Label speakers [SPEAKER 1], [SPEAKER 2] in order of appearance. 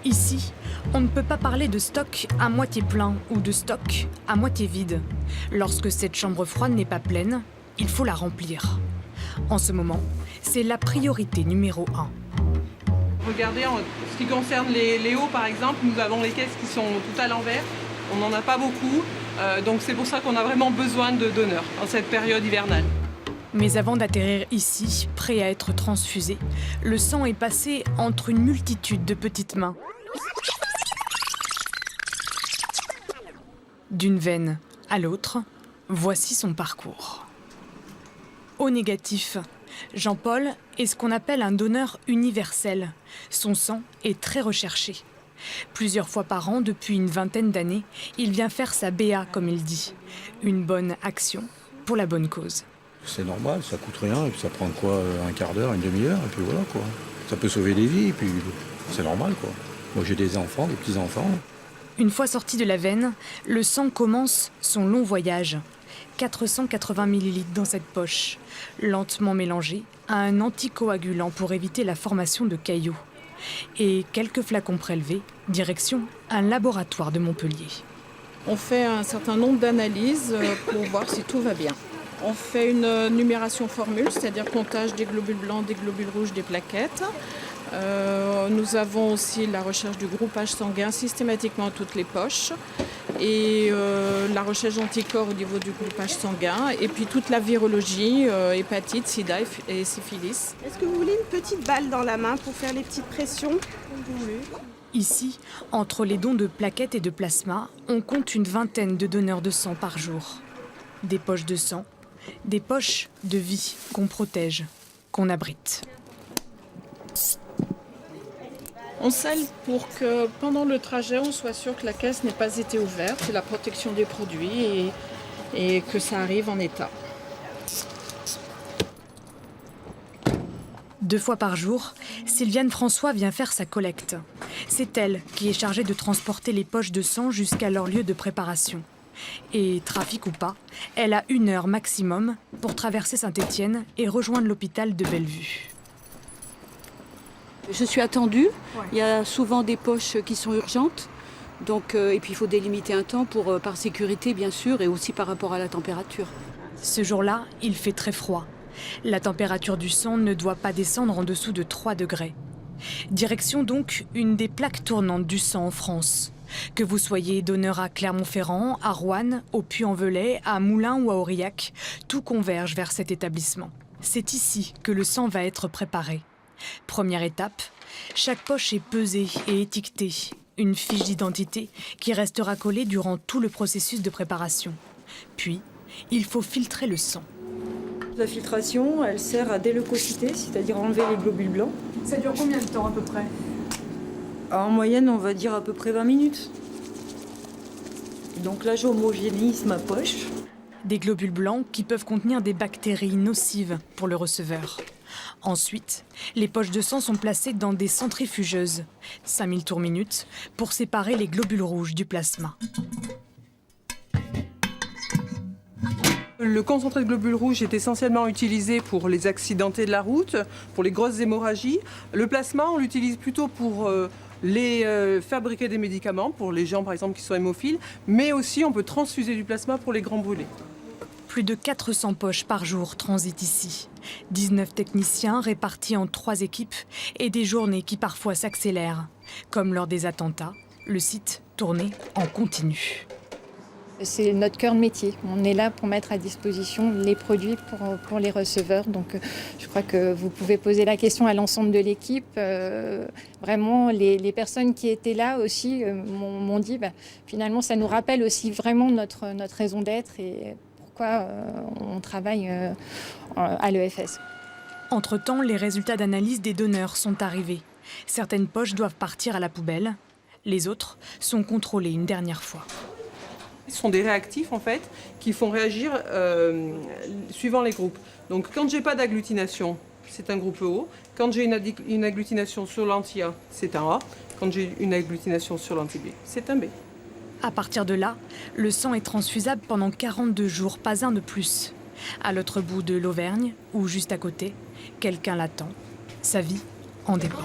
[SPEAKER 1] Ici, on ne peut pas parler de stock à moitié plein ou de stock à moitié vide. Lorsque cette chambre froide n'est pas pleine, il faut la remplir. En ce moment, c'est la priorité numéro 1.
[SPEAKER 2] Regardez, en ce qui concerne les hauts par exemple, nous avons les caisses qui sont tout à l'envers. On n'en a pas beaucoup, donc c'est pour ça qu'on a vraiment besoin de donneurs en cette période hivernale.
[SPEAKER 1] Mais avant d'atterrir ici, prêt à être transfusé, le sang est passé entre une multitude de petites mains. D'une veine à l'autre, voici son parcours. Au négatif, Jean-Paul est ce qu'on appelle un donneur universel. Son sang est très recherché. Plusieurs fois par an, depuis une vingtaine d'années, il vient faire sa BA, comme il dit. Une bonne action pour la bonne cause.
[SPEAKER 3] C'est normal, ça coûte rien, et puis ça prend quoi, un quart d'heure, une demi-heure, et puis voilà quoi. Ça peut sauver des vies, et puis c'est normal quoi. Moi j'ai des enfants, des petits-enfants.
[SPEAKER 1] Une fois sorti de la veine, le sang commence son long voyage. 480 ml dans cette poche, lentement mélangé à un anticoagulant pour éviter la formation de caillots. Et quelques flacons prélevés, direction un laboratoire de Montpellier.
[SPEAKER 4] On fait un certain nombre d'analyses pour voir si tout va bien. On fait une numération formule, c'est-à-dire comptage des globules blancs, des globules rouges, des plaquettes. Nous avons aussi la recherche du groupage sanguin systématiquement à toutes les poches et la recherche d'anticorps au niveau du groupage sanguin et puis toute la virologie, hépatite, sida et syphilis.
[SPEAKER 5] Est-ce que vous voulez une petite balle dans la main pour faire les petites pressions?
[SPEAKER 1] Ici, entre les dons de plaquettes et de plasma, on compte une vingtaine de donneurs de sang par jour. Des poches de sang, des poches de vie qu'on protège, qu'on abrite.
[SPEAKER 4] On scelle pour que pendant le trajet, on soit sûr que la caisse n'ait pas été ouverte, c'est la protection des produits et que ça arrive en état.
[SPEAKER 1] 2 fois par jour, Sylviane François vient faire sa collecte. C'est elle qui est chargée de transporter les poches de sang jusqu'à leur lieu de préparation. Et, trafic ou pas, elle a 1 heure maximum pour traverser Saint-Étienne et rejoindre l'hôpital de Bellevue.
[SPEAKER 6] Je suis attendue. Il y a souvent des poches qui sont urgentes. Donc, et puis il faut délimiter un temps par sécurité, bien sûr, et aussi par rapport à la température.
[SPEAKER 1] Ce jour-là, il fait très froid. La température du sang ne doit pas descendre en dessous de 3 degrés. Direction donc une des plaques tournantes du sang en France. Que vous soyez donneur à Clermont-Ferrand, à Roanne, au Puy-en-Velay, à Moulins ou à Aurillac, tout converge vers cet établissement. C'est ici que le sang va être préparé. Première étape, chaque poche est pesée et étiquetée. Une fiche d'identité qui restera collée durant tout le processus de préparation. Puis, il faut filtrer le sang.
[SPEAKER 7] La filtration, elle sert à déleucocyter, c'est-à-dire enlever les globules blancs.
[SPEAKER 1] Ça dure combien de temps à peu près ?
[SPEAKER 7] En moyenne, on va dire à peu près 20 minutes. Donc là, j'homogénise ma poche.
[SPEAKER 1] Des globules blancs qui peuvent contenir des bactéries nocives pour le receveur. Ensuite, les poches de sang sont placées dans des centrifugeuses, 5000 tours minute, pour séparer les globules rouges du plasma.
[SPEAKER 2] Le concentré de globules rouges est essentiellement utilisé pour les accidentés de la route, pour les grosses hémorragies. Le plasma, on l'utilise plutôt pour fabriquer des médicaments, pour les gens par exemple qui sont hémophiles, mais aussi on peut transfuser du plasma pour les grands brûlés.
[SPEAKER 1] Plus de 400 poches par jour transitent ici. 19 techniciens répartis en 3 équipes et des journées qui parfois s'accélèrent. Comme lors des attentats, le site tourné en continu.
[SPEAKER 8] C'est notre cœur de métier. On est là pour mettre à disposition les produits pour les receveurs. Donc je crois que vous pouvez poser la question à l'ensemble de l'équipe. Vraiment, les personnes qui étaient là aussi m'ont dit finalement ça nous rappelle aussi vraiment notre raison d'être et pourquoi on travaille à l'EFS.
[SPEAKER 1] Entre-temps, les résultats d'analyse des donneurs sont arrivés. Certaines poches doivent partir à la poubelle. Les autres sont contrôlées une dernière fois.
[SPEAKER 2] Ce sont des réactifs en fait qui font réagir suivant les groupes. Donc quand j'ai pas d'agglutination, c'est un groupe O. Quand j'ai une agglutination sur l'anti-A, c'est un A. Quand j'ai une agglutination sur l'anti-B, c'est un B.
[SPEAKER 1] À partir de là, le sang est transfusable pendant 42 jours, pas un de plus. À l'autre bout de l'Auvergne, ou juste à côté, quelqu'un l'attend. Sa vie en dépend.